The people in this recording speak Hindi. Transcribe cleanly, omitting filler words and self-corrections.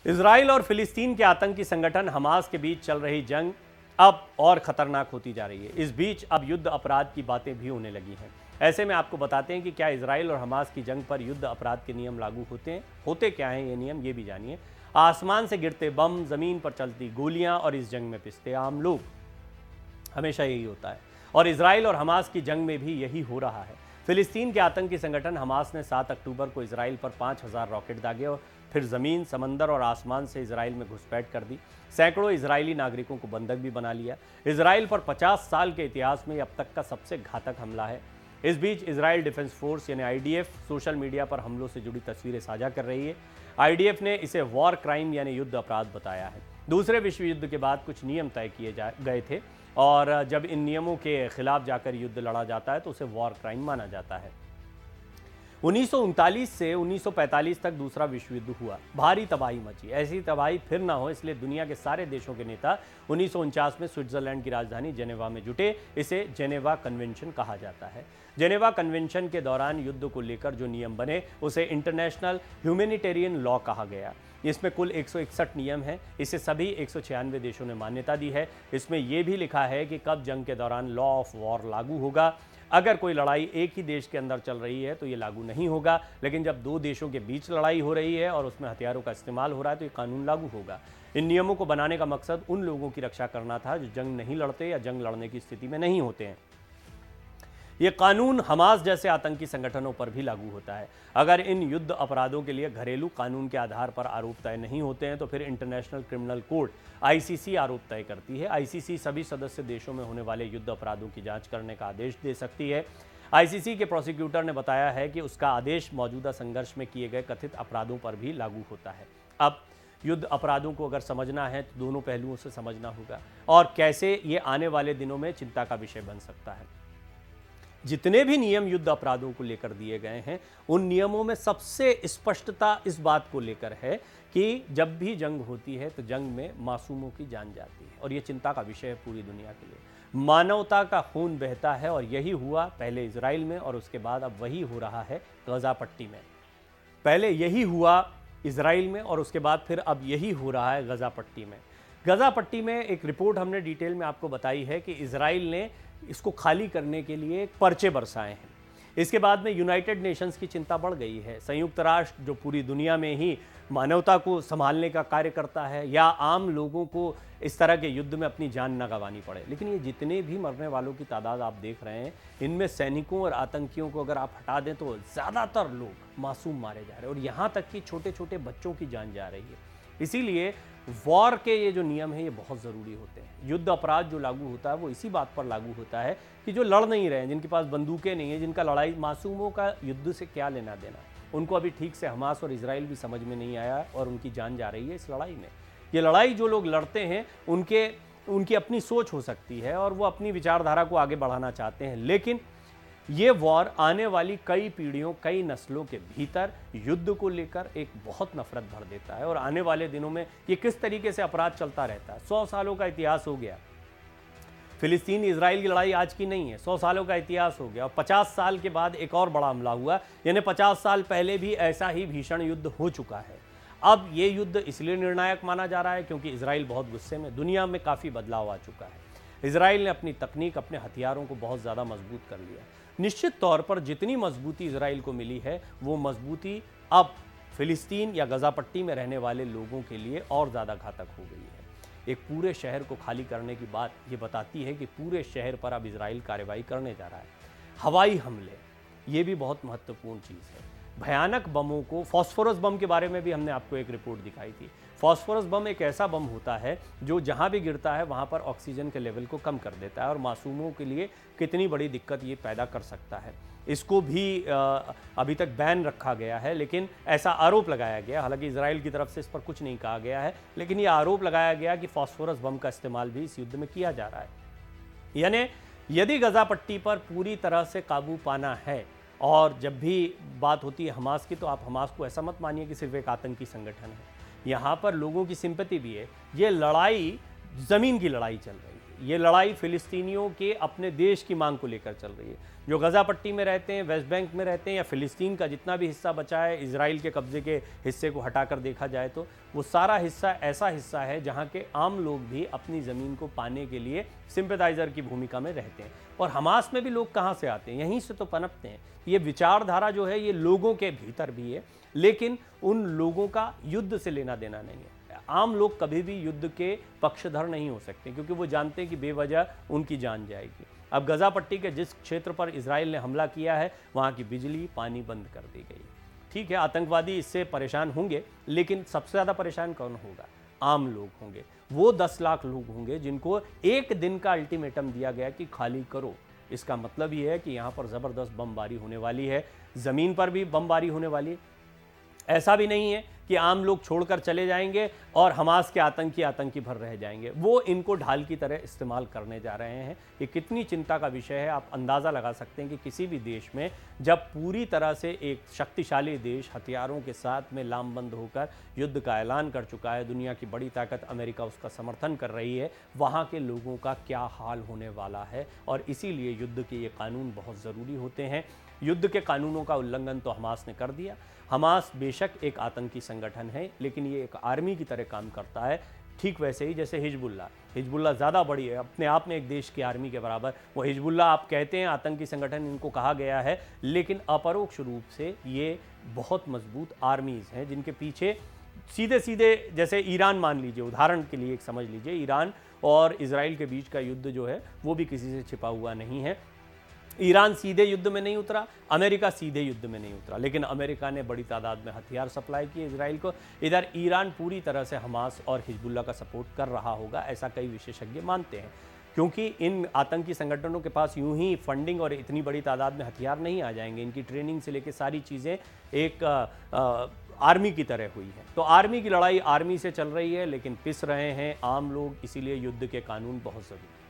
इजराइल और फिलिस्तीन के आतंकी संगठन हमास के बीच चल रही जंग अब और खतरनाक होती जा रही है। इस बीच अब युद्ध अपराध की बातें भी होने लगी हैं। ऐसे में आपको बताते हैं कि क्या इजराइल और हमास की जंग पर युद्ध अपराध के नियम लागू होते क्या हैं ये नियम, ये भी जानिए। आसमान से गिरते बम, जमीन पर चलती गोलियां और इस जंग में पिसते आम लोग, हमेशा यही होता है और इजराइल और हमास की जंग में भी यही हो रहा है। फिलिस्तीन के आतंकी संगठन हमास ने 7 अक्टूबर को इजराइल पर 5000 रॉकेट दागे और फिर जमीन, समंदर और आसमान से इजराइल में घुसपैठ कर दी। सैकड़ों इजरायली नागरिकों को बंधक भी बना लिया। इजराइल पर 50 साल के इतिहास में अब तक का सबसे घातक हमला है। इस बीच इजराइल डिफेंस फोर्स यानी आईडीएफ सोशल मीडिया पर हमलों से जुड़ी तस्वीरें साझा कर रही है। आईडीएफ ने इसे वॉर क्राइम यानी युद्ध अपराध बताया है। दूसरे विश्व युद्ध के बाद कुछ नियम तय किए गए थे और जब इन नियमों के खिलाफ जाकर युद्ध लड़ा जाता है तो उसे वॉर क्राइम माना जाता है। 1939 से 1945 तक दूसरा विश्व युद्ध हुआ। भारी तबाही मची। ऐसी तबाही फिर ना हो इसलिए दुनिया के सारे देशों के नेता 1949 में स्विट्जरलैंड की राजधानी जेनेवा में जुटे। इसे जेनेवा कन्वेंशन कहा जाता है। जेनेवा कन्वेंशन के दौरान युद्ध को लेकर जो नियम बने उसे इंटरनेशनल ह्यूमैनिटेरियन लॉ कहा गया। इसमें कुल 161 नियम हैं। इसे सभी 196 देशों ने मान्यता दी है। इसमें यह भी लिखा है कि कब जंग के दौरान लॉ ऑफ वॉर लागू होगा। अगर कोई लड़ाई एक ही देश के अंदर चल रही है तो ये लागू नहीं होगा, लेकिन जब दो देशों के बीच लड़ाई हो रही है और उसमें हथियारों का इस्तेमाल हो रहा है तो ये कानून लागू होगा। इन नियमों को बनाने का मकसद उन लोगों की रक्षा करना था जो जंग नहीं लड़ते या जंग लड़ने की स्थिति में नहीं होते हैं। ये कानून हमास जैसे आतंकी संगठनों पर भी लागू होता है। अगर इन युद्ध अपराधों के लिए घरेलू कानून के आधार पर आरोप तय नहीं होते हैं तो फिर इंटरनेशनल क्रिमिनल कोर्ट आईसीसी आरोप तय करती है। आईसीसी सभी सदस्य देशों में होने वाले युद्ध अपराधों की जांच करने का आदेश दे सकती है। आईसीसी के प्रोसिक्यूटर ने बताया है कि उसका आदेश मौजूदा संघर्ष में किए गए कथित अपराधों पर भी लागू होता है। अब युद्ध अपराधों को अगर समझना है तो दोनों पहलुओं से समझना होगा और कैसे ये आने वाले दिनों में चिंता का विषय बन सकता है। जितने भी नियम युद्ध अपराधों को लेकर दिए गए हैं उन नियमों में सबसे स्पष्टता इस बात को लेकर है कि जब भी जंग होती है तो जंग में मासूमों की जान जाती है और ये चिंता का विषय है पूरी दुनिया के लिए। मानवता का खून बहता है और यही हुआ पहले इजराइल में और उसके बाद अब वही हो रहा है गजा पट्टी में। पहले यही हुआ इजराइल में और उसके बाद फिर अब यही हो रहा है गजा पट्टी में। गजा पट्टी में एक रिपोर्ट हमने डिटेल में आपको बताई है कि इजराइल ने इसको खाली करने के लिए पर्चे बरसाए हैं। इसके बाद में यूनाइटेड नेशंस की चिंता बढ़ गई है। संयुक्त राष्ट्र जो पूरी दुनिया में ही मानवता को संभालने का कार्य करता है या आम लोगों को इस तरह के युद्ध में अपनी जान न गंवानी पड़े, लेकिन ये जितने भी मरने वालों की तादाद आप देख रहे हैं इनमें सैनिकों और आतंकियों को अगर आप हटा दें तो ज़्यादातर लोग मासूम मारे जा रहे हैं और यहाँ तक कि छोटे छोटे बच्चों की जान जा रही है। इसीलिए वॉर के ये जो नियम हैं ये बहुत ज़रूरी होते हैं। युद्ध अपराध जो लागू होता है वो इसी बात पर लागू होता है कि जो लड़ नहीं रहे हैं, जिनके पास बंदूकें नहीं हैं, जिनका लड़ाई, मासूमों का युद्ध से क्या लेना देना, उनको अभी ठीक से हमास और इजराइल भी समझ में नहीं आया और उनकी जान जा रही है इस लड़ाई में। ये लड़ाई जो लोग लड़ते हैं उनकी अपनी सोच हो सकती है और वो अपनी विचारधारा को आगे बढ़ाना चाहते हैं, लेकिन ये वॉर आने वाली कई पीढ़ियों, कई नस्लों के भीतर युद्ध को लेकर एक बहुत नफरत भर देता है और आने वाले दिनों में ये किस तरीके से अपराध चलता रहता है। 100 सालों का इतिहास हो गया। फिलिस्तीन इजराइल की लड़ाई आज की नहीं है, 100 सालों का इतिहास हो गया और 50 साल के बाद एक और बड़ा हमला हुआ, यानी 50 साल पहले भी ऐसा ही भीषण युद्ध हो चुका है। अब ये युद्ध इसलिए निर्णायक माना जा रहा है क्योंकि इजराइल बहुत गुस्से में, दुनिया में काफ़ी बदलाव आ चुका है। इजराइल ने अपनी तकनीक, अपने हथियारों को बहुत ज़्यादा मजबूत कर लिया। निश्चित तौर पर जितनी मजबूती इजराइल को मिली है वो मजबूती अब फिलिस्तीन या गजा पट्टी में रहने वाले लोगों के लिए और ज़्यादा घातक हो गई है। एक पूरे शहर को खाली करने की बात ये बताती है कि पूरे शहर पर अब इजराइल कार्रवाई करने जा रहा है। हवाई हमले, ये भी बहुत महत्वपूर्ण चीज़ है। भयानक बमों को, फॉस्फोरस बम के बारे में भी हमने आपको एक रिपोर्ट दिखाई थी। फॉस्फोरस बम एक ऐसा बम होता है जो जहाँ भी गिरता है वहाँ पर ऑक्सीजन के लेवल को कम कर देता है और मासूमों के लिए कितनी बड़ी दिक्कत ये पैदा कर सकता है। इसको भी अभी तक बैन रखा गया है, लेकिन ऐसा आरोप लगाया गया, हालांकि इजराइल की तरफ से इस पर कुछ नहीं कहा गया है, लेकिन ये आरोप लगाया गया कि फॉस्फोरस बम का इस्तेमाल भी इस युद्ध में किया जा रहा है। यानी यदि गजा पट्टी पर पूरी तरह से काबू पाना है, और जब भी बात होती है हमास की तो आप हमास को ऐसा मत मानिए कि सिर्फ एक आतंकी संगठन है। यहाँ पर लोगों की सिंपैथी भी है। ये लड़ाई ज़मीन की लड़ाई चल रही है, ये लड़ाई फिलिस्तीनियों के अपने देश की मांग को लेकर चल रही है। जो गजा पट्टी में रहते हैं, वेस्ट बैंक में रहते हैं, या फिलिस्तीन का जितना भी हिस्सा बचा है, इजराइल के कब्जे के हिस्से को हटाकर देखा जाए तो वो सारा हिस्सा ऐसा हिस्सा है जहाँ के आम लोग भी अपनी ज़मीन को पाने के लिए सिंपैथाइजर की भूमिका में रहते हैं। और हमास में भी लोग कहाँ से आते हैं? यहीं से तो पनपते हैं। ये विचारधारा जो है ये लोगों के भीतर भी है, लेकिन उन लोगों का युद्ध से लेना देना नहीं है। आम लोग कभी भी युद्ध के पक्षधर नहीं हो सकते, क्योंकि वो जानते हैं कि बेवजह उनकी जान जाएगी। अब गजा पट्टी के जिस क्षेत्र पर इजराइल ने हमला किया है, वहाँ की बिजली पानी बंद कर दी गई। ठीक है, आतंकवादी इससे परेशान होंगे, लेकिन सबसे ज़्यादा परेशान कौन होगा? आम लोग होंगे। वो 10 लाख लोग होंगे जिनको एक दिन का अल्टीमेटम दिया गया कि खाली करो। इसका मतलब ये है कि यहाँ पर ज़बरदस्त बमबारी होने वाली है, ज़मीन पर भी बमबारी होने वाली है। ऐसा भी नहीं है कि आम लोग छोड़कर चले जाएंगे और हमास के आतंकी भर रह जाएंगे। वो इनको ढाल की तरह इस्तेमाल करने जा रहे हैं। ये कितनी चिंता का विषय है, आप अंदाज़ा लगा सकते हैं कि किसी भी देश में जब पूरी तरह से एक शक्तिशाली देश हथियारों के साथ में लामबंद होकर युद्ध का ऐलान कर चुका है, दुनिया की बड़ी ताकत अमेरिका उसका समर्थन कर रही है, वहाँ के लोगों का क्या हाल होने वाला है। और इसीलिए युद्ध के ये कानून बहुत ज़रूरी होते हैं। युद्ध के कानूनों का उल्लंघन तो हमास ने कर दिया। हमास बेशक एक आतंकी संगठन है, लेकिन ये एक आर्मी की तरह काम करता है, ठीक वैसे ही जैसे हिजबुल्ला ज़्यादा बड़ी है, अपने आप में एक देश की आर्मी के बराबर। वो हिजबुल्ला आप कहते हैं आतंकी संगठन इनको कहा गया है, लेकिन अपरोक्ष रूप से ये बहुत मजबूत आर्मीज़ हैं जिनके पीछे सीधे सीधे, जैसे ईरान मान लीजिए, उदाहरण के लिए एक समझ लीजिए, ईरान और इजराइल के बीच का युद्ध जो है वो भी किसी से छिपा हुआ नहीं है। ईरान सीधे युद्ध में नहीं उतरा, अमेरिका सीधे युद्ध में नहीं उतरा, लेकिन अमेरिका ने बड़ी तादाद में हथियार सप्लाई किए इजराइल को। इधर ईरान पूरी तरह से हमास और हिजबुल्ला का सपोर्ट कर रहा होगा, ऐसा कई विशेषज्ञ मानते हैं, क्योंकि इन आतंकी संगठनों के पास यूं ही फंडिंग और इतनी बड़ी तादाद में हथियार नहीं आ जाएंगे। इनकी ट्रेनिंग से लेकर सारी चीज़ें एक आर्मी की तरह हुई है। तो आर्मी की लड़ाई आर्मी से चल रही है, लेकिन पिस रहे हैं आम लोग, इसीलिए युद्ध के कानून बहुत ज़रूरी है।